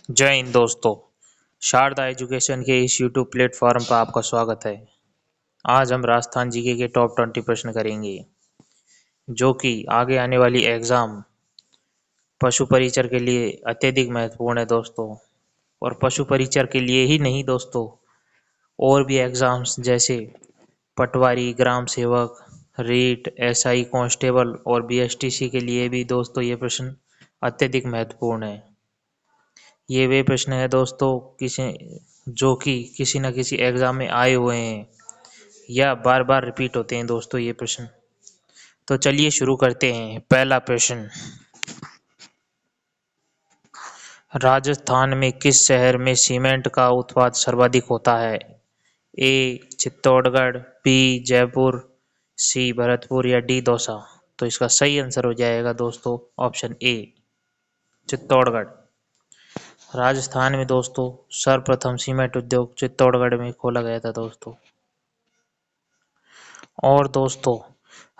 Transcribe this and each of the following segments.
जय हिंद दोस्तों। शारदा एजुकेशन के इस यूट्यूब प्लेटफॉर्म पर आपका स्वागत है। आज हम राजस्थान जीके के टॉप 20 प्रश्न करेंगे जो कि आगे आने वाली एग्जाम पशु परिचर के लिए अत्यधिक महत्वपूर्ण है दोस्तों। और पशु परिचर के लिए ही नहीं दोस्तों, और भी एग्जाम्स जैसे पटवारी, ग्राम सेवक, रीट, एसआई कांस्टेबल और बीएसटीसी के लिए भी दोस्तों ये प्रश्न अत्यधिक महत्वपूर्ण है। ये वे प्रश्न है दोस्तों जो कि किसी न किसी एग्जाम में आए हुए हैं या बार बार रिपीट होते हैं दोस्तों ये प्रश्न। तो चलिए शुरू करते हैं। पहला प्रश्न, राजस्थान में किस शहर में सीमेंट का उत्पादन सर्वाधिक होता है? ए चित्तौड़गढ़, बी जयपुर, सी भरतपुर या डी दौसा। तो इसका सही आंसर हो जाएगा दोस्तों ऑप्शन ए चित्तौड़गढ़। राजस्थान में दोस्तों सर्वप्रथम सीमेंट उद्योग चित्तौड़गढ़ में खोला गया था दोस्तों। और दोस्तों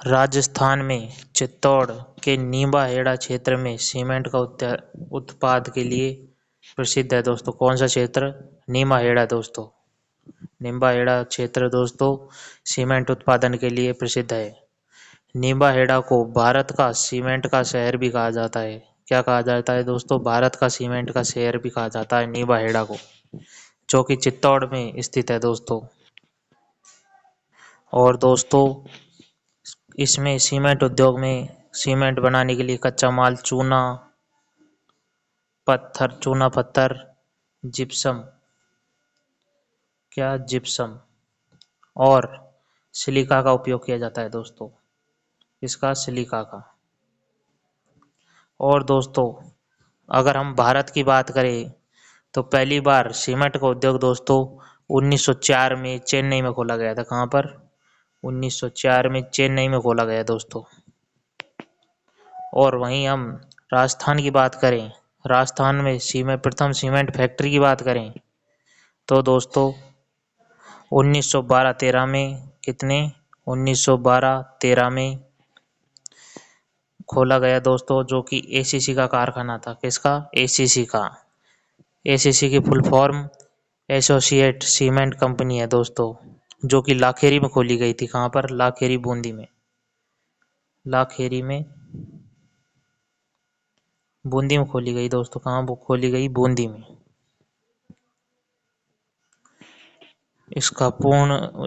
राजस्थान में चित्तौड़ के नींबाहेड़ा क्षेत्र में सीमेंट का उत्पाद के लिए प्रसिद्ध है दोस्तों। कौन सा क्षेत्र? नींबाहेड़ा दोस्तों। नींबाहेड़ा क्षेत्र दोस्तों सीमेंट उत्पादन के लिए प्रसिद्ध है। नींबाहेड़ा को भारत का सीमेंट का शहर भी कहा जाता है। क्या कहा जाता है दोस्तों? भारत का सीमेंट का शहर भी कहा जाता है नींबाहेड़ा को, जो कि चित्तौड़ में स्थित है दोस्तों। और दोस्तों इसमें सीमेंट उद्योग में सीमेंट बनाने के लिए कच्चा माल चूना पत्थर, जिप्सम और सिलिका का उपयोग किया जाता है दोस्तों। इसका सिलिका का। और दोस्तों अगर हम भारत की बात करें तो पहली बार सीमेंट का उद्योग दोस्तों 1904 में चेन्नई में खोला गया था। कहाँ पर? 1904 में चेन्नई में खोला गया दोस्तों। और वहीं हम राजस्थान की बात करें, राजस्थान में प्रथम सीमेंट फैक्ट्री की बात करें तो दोस्तों 1912-13 में 1912-13 में खोला गया दोस्तों, जो कि एसीसी का कारखाना था। किसका? एसीसी का। एसीसी की full form associate cement company है दोस्तों, जो कि लाखेरी में खोली गई थी। कहाँ पर? लाखेरी बूंदी में। लाखेरी में बूंदी में खोली गई दोस्तों। कहाँ खोली गई? बूंदी में।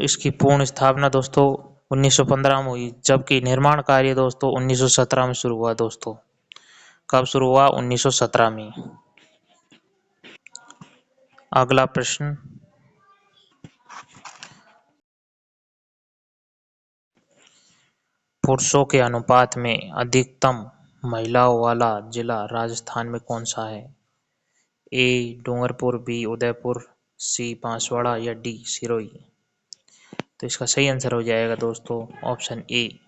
इसकी पूर्ण स्थापना दोस्तों 1915 में हुई, जबकि निर्माण कार्य दोस्तों 1917 में शुरू हुआ दोस्तों। कब शुरू हुआ? 1917 में। अगला प्रश्न, पुरुषों के अनुपात में अधिकतम महिलाओं वाला जिला राजस्थान में कौन सा है? ए डूंगरपुर, बी उदयपुर, सी बांसवाड़ा या डी सिरोही। तो इसका सही आंसर हो जाएगा दोस्तों ऑप्शन ए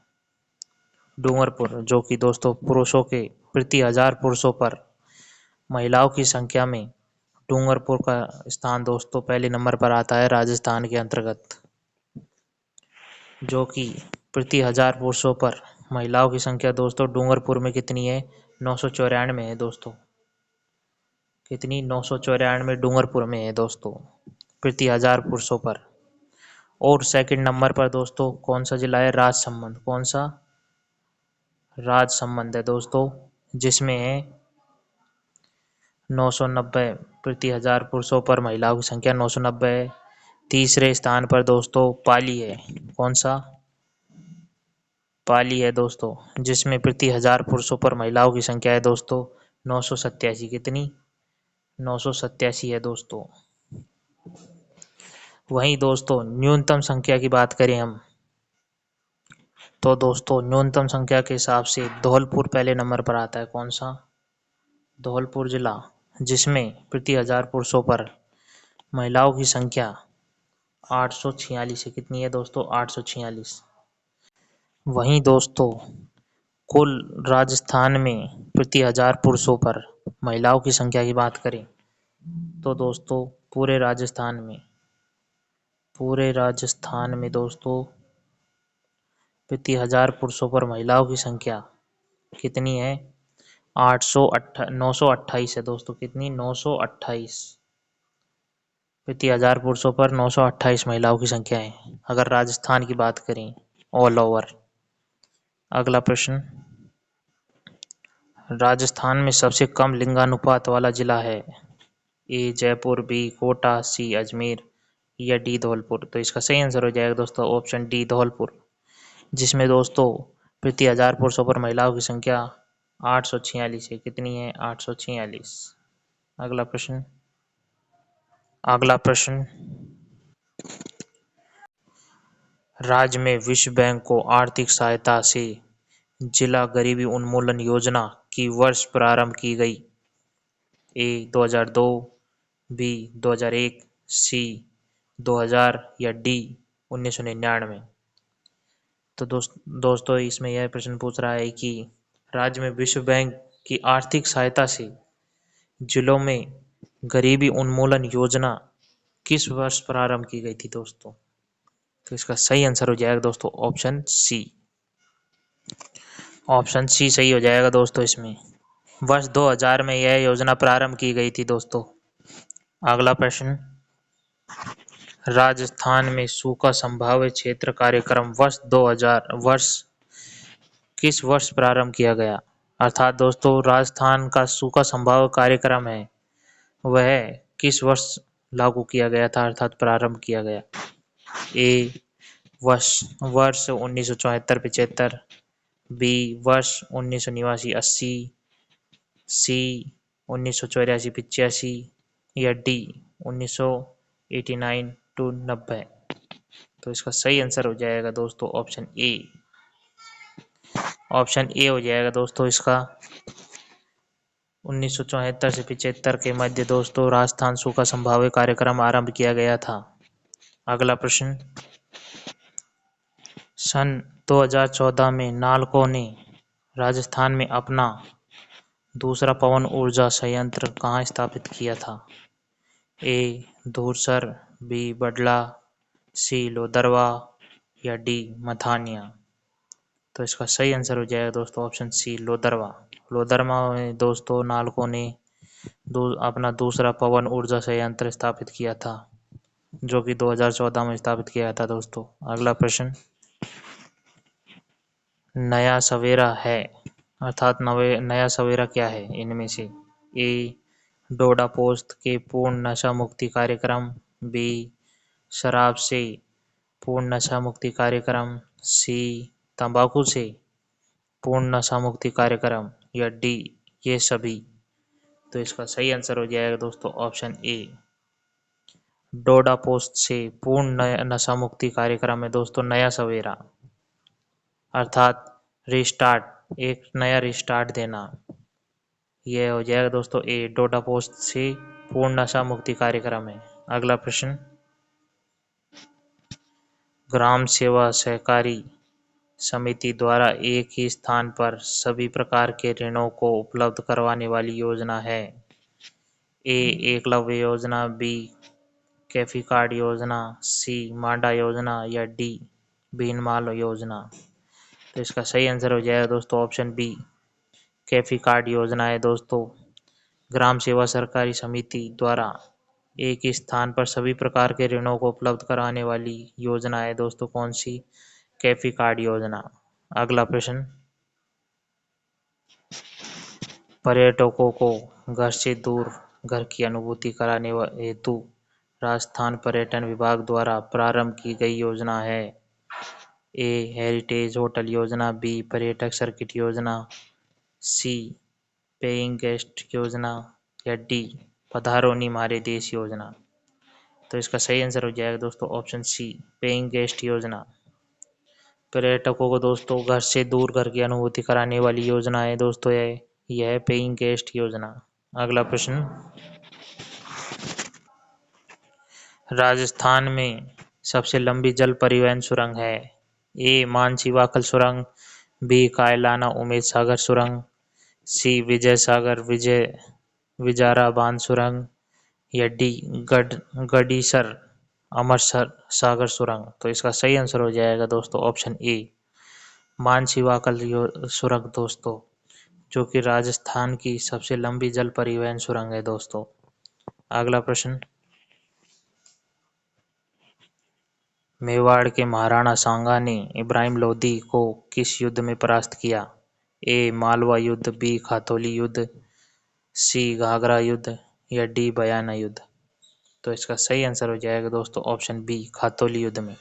डूंगरपुर, जो कि दोस्तों पुरुषों के प्रति 1000 पुरुषों पर महिलाओं की संख्या में डूंगरपुर का स्थान दोस्तों पहले नंबर पर आता है राजस्थान के अंतर्गत, जो कि प्रति 1000 पुरुषों पर महिलाओं की संख्या दोस्तों डूंगरपुर में कितनी है? 994 है दोस्तों। कितनी? 994 डूंगरपुर में है दोस्तों प्रति 1000 पुरुषों पर। और सेकंड नंबर पर दोस्तों कौन सा जिला है? राजसमंद। कौन सा? राजसमंद है दोस्तों, जिसमें है 990 प्रति 1000 पुरुषों पर महिलाओं की संख्या 990 है। तीसरे स्थान पर दोस्तों पाली है। कौन सा? पाली है दोस्तों, जिसमें प्रति 1000 पुरुषों पर महिलाओं की संख्या है दोस्तों 987। कितनी? 987 है दोस्तों। वहीं दोस्तों न्यूनतम संख्या की बात करें हम तो दोस्तों न्यूनतम संख्या के हिसाब से धौलपुर पहले नंबर पर आता है। कौन सा? धौलपुर जिला, जिसमें प्रति 1000 पुरुषों पर महिलाओं की संख्या 846 है। कितनी है दोस्तों? 846। वहीं दोस्तों कुल राजस्थान में प्रति 1000 पुरुषों पर महिलाओं की संख्या की बात करें तो दोस्तों पूरे राजस्थान में दोस्तों प्रति 1000 पुरुषों पर महिलाओं की संख्या कितनी है? 928 है दोस्तों। कितनी? 928। प्रति 1000 पुरुषों पर 928 महिलाओं की संख्या है, अगर राजस्थान की बात करें ऑल ओवर। अगला प्रश्न, राजस्थान में सबसे कम लिंगानुपात वाला जिला है? ए जयपुर, बी कोटा, सी अजमेर या डी धौलपुर। तो इसका सही आंसर हो जाएगा दोस्तों ऑप्शन डी धौलपुर, जिसमें दोस्तों प्रति 1000 पुरुषों पर महिलाओं की संख्या 846 है। कितनी है? 846। अगला प्रश्न, अगला प्रश्न, राज्य में विश्व बैंक को आर्थिक सहायता से जिला गरीबी उन्मूलन योजना की वर्ष प्रारंभ की गई? ए 2002, बी 2001, सी 2000 या डी 1999। तो दोस्तों इसमें यह प्रश्न पूछ रहा है कि राज्य में विश्व बैंक की आर्थिक सहायता से जिलों में गरीबी उन्मूलन योजना किस वर्ष प्रारंभ की गई थी दोस्तों? तो इसका सही आंसर हो जाएगा दोस्तों ऑप्शन सी। ऑप्शन सी सही हो जाएगा दोस्तों। इसमें वर्ष 2000 में यह योजना प्रारंभ की गई थी दोस्तों। अगला प्रश्न, राजस्थान में सूखा संभाव्य क्षेत्र कार्यक्रम वर्ष किस वर्ष प्रारंभ किया गया? अर्थात दोस्तों राजस्थान का सूखा संभाव्य कार्यक्रम है, वह किस वर्ष लागू किया गया था, अर्थात प्रारंभ किया गया? ए वर्ष 1974-75, बी वर्ष 1989-80, सी 1984-85 या डी 1989-90। तो इसका सही आंसर हो जाएगा दोस्तों ऑप्शन ए। ऑप्शन ए हो जाएगा दोस्तों इसका। 1974 से 75 के मध्य दोस्तों राजस्थान सूखा संभाव्य कार्यक्रम आरंभ किया गया था। अगला प्रश्न, सन 2014 में नालको ने राजस्थान में अपना दूसरा पवन ऊर्जा संयंत्र कहाँ स्थापित किया था? ए धूरसर, बी बडला, सी लोदरवा या डी मथानिया। तो इसका सही आंसर हो जाएगा दोस्तों ऑप्शन सी लोदरवा। लोदरवा में दोस्तों नालको ने अपना दूसरा पवन ऊर्जा संयंत्र स्थापित किया था, जो कि 2014 में स्थापित किया था दोस्तों। अगला प्रश्न, नया सवेरा है, अर्थात नया सवेरा क्या है इनमें से? ए डोडा पोस्त के पूर्ण नशा मुक्ति कार्यक्रम, बी शराब से पूर्ण नशा मुक्ति कार्यक्रम, सी तंबाकू से पूर्ण नशा मुक्ति कार्यक्रम या डी ये सभी। तो इसका सही आंसर हो जाएगा दोस्तों ऑप्शन ए डोडा पोस्ट से पूर्ण नशा मुक्ति कार्यक्रम है दोस्तों नया सवेरा, अर्थात रिस्टार्ट, एक नया रिस्टार्ट देना। यह हो जाएगा दोस्तों ए डोडा पोस्ट से पूर्ण नशा मुक्ति कार्यक्रम है। अगला प्रश्न, ग्राम सेवा सहकारी समिति द्वारा एक ही स्थान पर सभी प्रकार के ऋणों को उपलब्ध करवाने वाली योजना है? ए एकलव्य योजना, बी कैफी कार्ड योजना, सी मांडा योजना या डी भीनमाल योजना। तो इसका सही आंसर हो जाएगा दोस्तों ऑप्शन बी कैफी कार्ड योजना है दोस्तों। ग्राम सेवा सरकारी समिति द्वारा एक ही स्थान पर सभी प्रकार के ऋणों को उपलब्ध कराने वाली योजना है दोस्तों। कौन सी? कैफी कार्ड योजना। अगला प्रश्न, पर्यटकों को घर से दूर घर की अनुभूति कराने हेतु राजस्थान पर्यटन विभाग द्वारा प्रारंभ की गई योजना है? ए हेरिटेज होटल योजना, बी पर्यटक सर्किट योजना, सी पेइंग गेस्ट योजना या डी पधारो हमारे देश योजना। तो इसका सही आंसर हो जाएगा दोस्तों ऑप्शन सी पेइंग गेस्ट योजना। पर्यटकों को दोस्तों घर से दूर घर की अनुभूति कराने वाली योजना है दोस्तों यह है पेइंग गेस्ट योजना। अगला प्रश्न, राजस्थान में सबसे लंबी जल परिवहन सुरंग है? ए मानसी वाकल सुरंग, बी कायलाना उमेद सागर सुरंग, सी विजय सागर विजारा बांध सुरंग या डी गडीसर अमरसर सागर सुरंग। तो इसका सही आंसर हो जाएगा दोस्तों ऑप्शन ए मानसी वाकल सुरंग दोस्तों, जो कि राजस्थान की सबसे लंबी जल परिवहन सुरंग है दोस्तों। अगला प्रश्न, मेवाड़ के महाराणा सांगा ने इब्राहिम लोदी को किस युद्ध में परास्त किया? ए मालवा युद्ध, बी खातौली युद्ध, सी घाघरा युद्ध या डी बयाना युद्ध। तो इसका सही आंसर हो जाएगा दोस्तों ऑप्शन बी खातौली युद्ध में।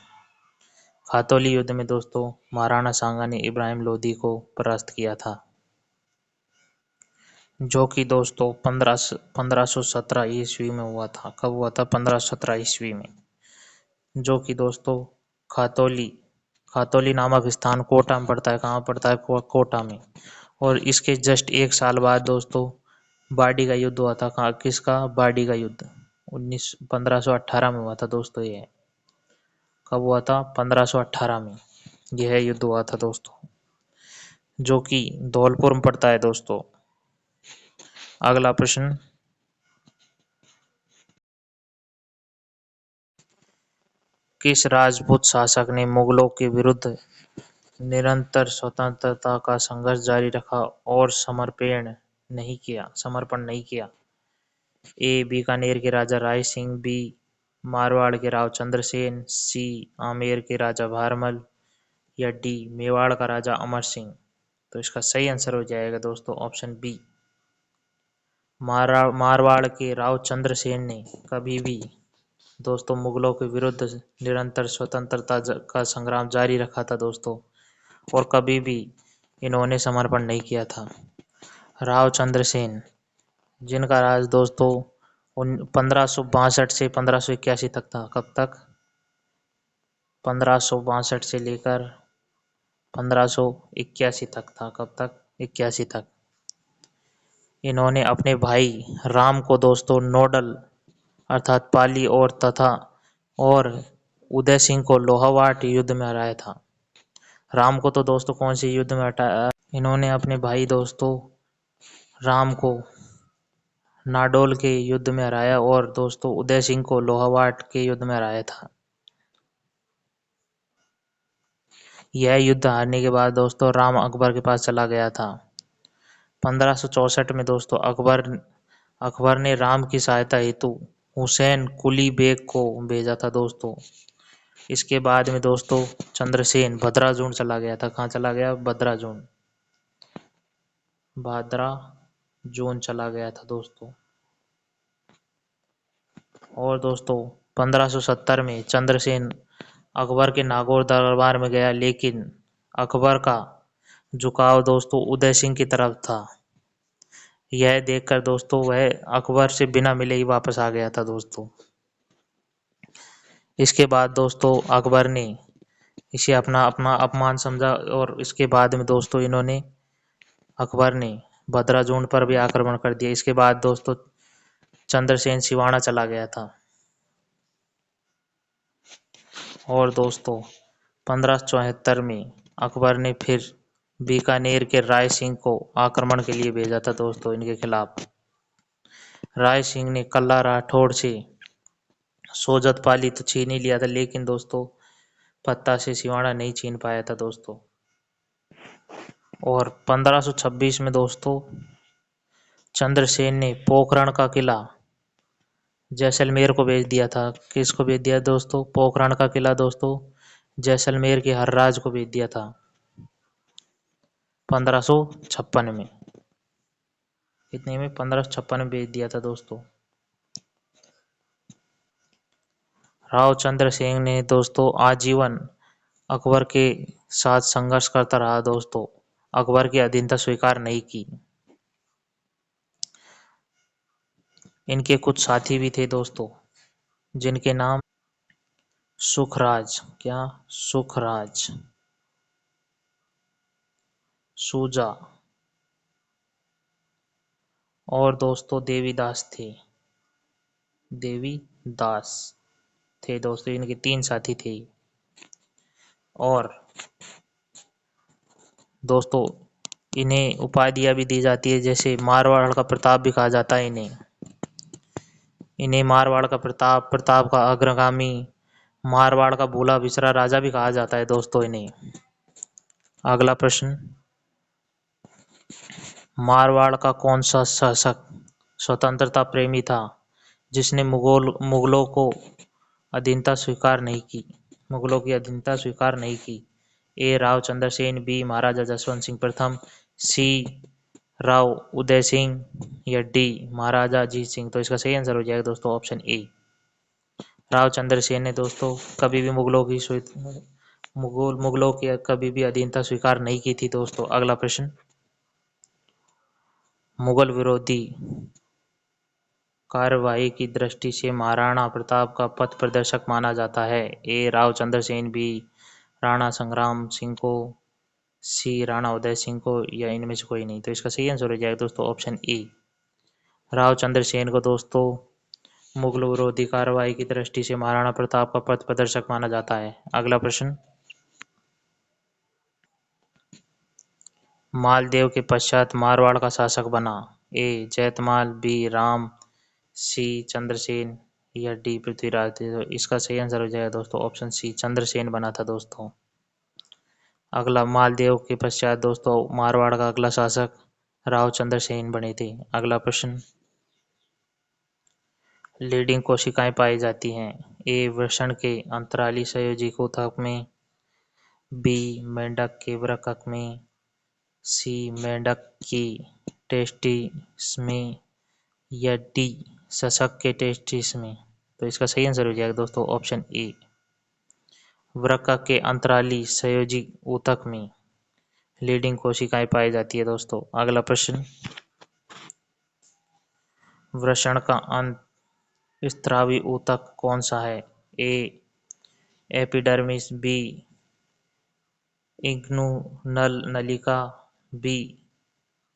खातौली युद्ध में दोस्तों महाराणा सांगा ने इब्राहिम लोदी को परास्त किया था, जो कि दोस्तों 1517 ईस्वी में हुआ था। कब हुआ था? 1517 ईस्वी में। जो कि दोस्तों खातौली खातौली नामक स्थान कोटा में पड़ता है। कहाँ पड़ता है? कोटा में। और इसके जस्ट एक साल बाद दोस्तों बाडी का युद्ध हुआ था। कहाँ? किसका? बाडी का युद्ध 1518 में हुआ था दोस्तों। ये कब हुआ था? 1518 में यह युद्ध हुआ था दोस्तों, जो कि धौलपुर में पड़ता है दोस्तों। अगला प्रश्न, किस राजपूत शासक ने मुगलों के विरुद्ध निरंतर स्वतंत्रता का संघर्ष जारी रखा और समर्पण नहीं किया? ए बीकानेर के राजा राय सिंह, बी मारवाड़ के राव चंद्रसेन, सी आमेर के राजा भारमल या डी मेवाड़ का राजा अमर सिंह। तो इसका सही आंसर हो जाएगा दोस्तों ऑप्शन बी मारवाड़ के राव चंद्रसेन ने कभी भी दोस्तों मुगलों के विरुद्ध निरंतर स्वतंत्रता का संग्राम जारी रखा था दोस्तों, और कभी भी इन्होंने समर्पण नहीं किया था। राव चंद्रसेन, जिनका राज दोस्तों 1562 से 1581 तक था। कब तक? 1562 से लेकर 1581 तक था। कब तक? 81 तक। इन्होंने अपने भाई राम को दोस्तों नोडल अर्थात पाली और उदय सिंह को लोहावाट युद्ध में हराया था। राम को तो दोस्तों कौन से युद्ध में हटाया? इन्होंने अपने भाई दोस्तों राम को नाडोल के युद्ध में हराया और दोस्तों उदय सिंह को लोहावाट के युद्ध में हराया था। यह युद्ध हारने के बाद दोस्तों राम अकबर के पास चला गया था। 1564 में दोस्तों अकबर ने राम की सहायता हेतु हुसैन कुली बेग को भेजा था दोस्तों। इसके बाद में दोस्तों चंद्रसेन भद्राजून चला गया था। कहाँ चला गया? भद्राजून चला गया था दोस्तों। और दोस्तों 1570 में चंद्रसेन अकबर के नागौर दरबार में गया, लेकिन अकबर का झुकाव दोस्तों उदय सिंह की तरफ था। यह देखकर दोस्तों वह अकबर से बिना मिले ही वापस आ गया था दोस्तों। इसके बाद दोस्तों अकबर ने इसे अपना अपमान समझा और इसके बाद में दोस्तों अकबर ने भद्राजून पर भी आक्रमण कर दिया। इसके बाद दोस्तों चंद्रसेन सिवाना चला गया था। और दोस्तों 1574 में अकबर ने फिर बीकानेर के राय सिंह को आक्रमण के लिए भेजा था दोस्तों इनके खिलाफ। राय सिंह ने कल्ला राठौड़ से सोजत पाली तो छीन ही लिया था, लेकिन दोस्तों पत्ता से सिवाना नहीं छीन पाया था दोस्तों। और 1526 में दोस्तों चंद्रसेन ने पोखरण का किला जैसलमेर को भेज दिया था। किसको भेज दिया दोस्तों? पोखरण का किला दोस्तों जैसलमेर के हर्राज को भेज दिया था 1556 में। कितने में? 1556 में भेज दिया था दोस्तों। राव चंद्रसेन ने दोस्तों आजीवन अकबर के साथ संघर्ष करता रहा दोस्तों, अकबर की अधीनता स्वीकार नहीं की। इनके कुछ साथी भी थे दोस्तों, जिनके नाम सुखराज, सुखराज, सूजा और दोस्तों देवीदास थे दोस्तों। इनके 3 साथी थे। और दोस्तों इन्हें उपाधियां भी दी जाती है, जैसे मारवाड़ का प्रताप भी कहा जाता है इन्हें मारवाड़ का प्रताप का अग्रगामी, मारवाड़ का भूला बिसरा राजा भी कहा जाता है दोस्तों इन्हें। अगला प्रश्न, मारवाड़ का कौन सा शासक स्वतंत्रता प्रेमी था जिसने मुगलों को अधीनता स्वीकार नहीं की? मुगलों की अधीनता स्वीकार नहीं की। ए राव चंद्र सेन, बी महाराजा जसवंत सिंह प्रथम, सी राव उदय सिंह या डी महाराजा अजीत सिंह। तो इसका सही आंसर हो जाएगा दोस्तों ऑप्शन ए, राव चंद्र सेन ने दोस्तों कभी भी मुगलों की कभी भी अधीनता स्वीकार नहीं की थी दोस्तों। अगला प्रश्न, मुगल विरोधी कार्यवाही की दृष्टि से महाराणा प्रताप का पथ प्रदर्शक माना जाता है? ए राव चंद्र सेन, बी राणा संग्राम सिंह को, सी राणा उदय सिंह को या इनमें से कोई नहीं। तो इसका सही आंसर हो जाएगा दोस्तों ऑप्शन ए, राव चंद्र सेन को दोस्तों मुगल विरोधी कार्रवाई की दृष्टि से महाराणा प्रताप का पथ प्रदर्शक माना जाता है। अगला प्रश्न, मालदेव के पश्चात मारवाड़ का शासक बना? ए जैतमाल, बी राम, सी चंद्रसेन या डी पृथ्वीराज। तो इसका सही आंसर हो जाएगा दोस्तों ऑप्शन सी, चंद्रसेन बना था दोस्तों। अगला, मालदेव के पश्चात दोस्तों मारवाड़ का अगला शासक राव चंद्रसेन बने थे। अगला प्रश्न, लीडिंग कोशिकाएं पाई जाती हैं? ए वृषण के अंतराली संयोजी ऊतक में, बी मेंढक के वृक्क में, सी मेंढक की टेस्टिस में या डी सशक के टेस्टिस में। तो इसका सही आंसर हो जाएगा दोस्तों ऑप्शन ए, वृक्क के अंतराली संयोजी ऊतक में लीडिंग कोशिकाएं पाई जाती है दोस्तों। अगला प्रश्न, वृषण का अंतःस्रावी ऊतक कौन सा है? ए एपिडर्मिस, बी इंगुइनल नलिका, बी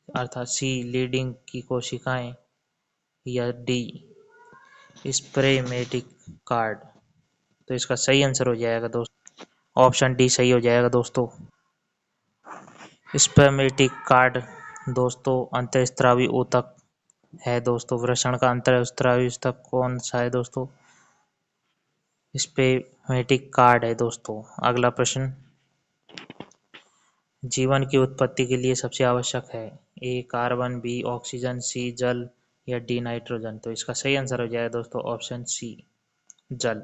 अर्थात सी लीडिंग की कोशिकाएं या डी स्पर्मेटिक कार्ड। तो इसका सही आंसर हो जाएगा दोस्तों ऑप्शन डी सही हो जाएगा दोस्तों। स्पर्मेटिक कार्ड दोस्तों अंतःस्रावी ऊतक है दोस्तों। वृषण का अंतःस्रावी ऊतक कौन सा है दोस्तों? स्पर्मेटिक कार्ड है दोस्तों। अगला प्रश्न, जीवन की उत्पत्ति के लिए सबसे आवश्यक है? ए कार्बन, बी ऑक्सीजन, सी जल या डी नाइट्रोजन। तो इसका सही आंसर हो जाएगा दोस्तों ऑप्शन सी, जल।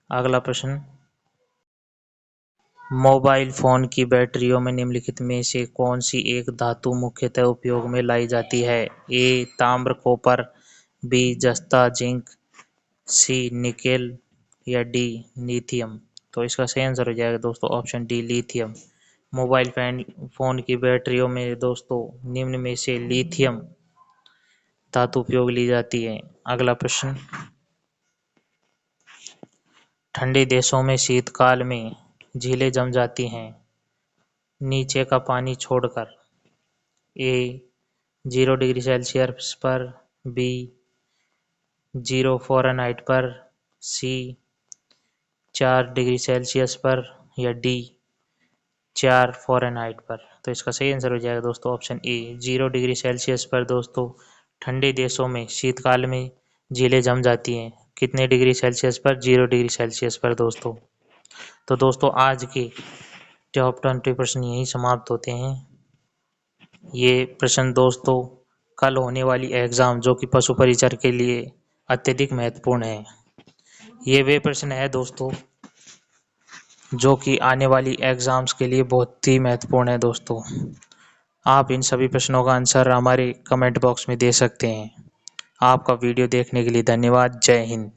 अगला प्रश्न, मोबाइल फोन की बैटरियों में निम्नलिखित में से कौन सी एक धातु मुख्यतः उपयोग में लाई जाती है? ए ताम्र कॉपर, बी जस्ता जिंक, सी निकेल या डी लिथियम। तो इसका सही आंसर हो जाएगा दोस्तों option D, lithium. Mobile phone की बैटरियों में दोस्तों निम्न में से लिथियम धातु उपयोग ली जाती है। अगला प्रश्न, ठंडे देशों में शीतकाल में झीलें जम जाती हैं नीचे का पानी छोड़कर? ए 0 डिग्री सेल्सियस पर, बी 0 फ़ारेनहाइट पर, सी 4 डिग्री सेल्सियस पर या डी 4 फ़ारेनहाइट पर। तो इसका सही आंसर हो जाएगा दोस्तों ऑप्शन ए, 0 डिग्री सेल्सियस पर दोस्तों ठंडे देशों में शीतकाल में झीलें जम जाती हैं। कितने डिग्री सेल्सियस पर? 0 डिग्री सेल्सियस पर दोस्तों। तो दोस्तों आज के टॉप 20 प्रश्न यहीं समाप्त होते हैं। ये प्रश्न दोस्तों कल होने वाली एग्ज़ाम जो कि पशु परिचर के लिए अत्यधिक महत्वपूर्ण है। ये वे प्रश्न है दोस्तों जो कि आने वाली एग्ज़ाम्स के लिए बहुत ही महत्वपूर्ण है दोस्तों। आप इन सभी प्रश्नों का आंसर हमारे कमेंट बॉक्स में दे सकते हैं। आपका वीडियो देखने के लिए धन्यवाद। जय हिंद।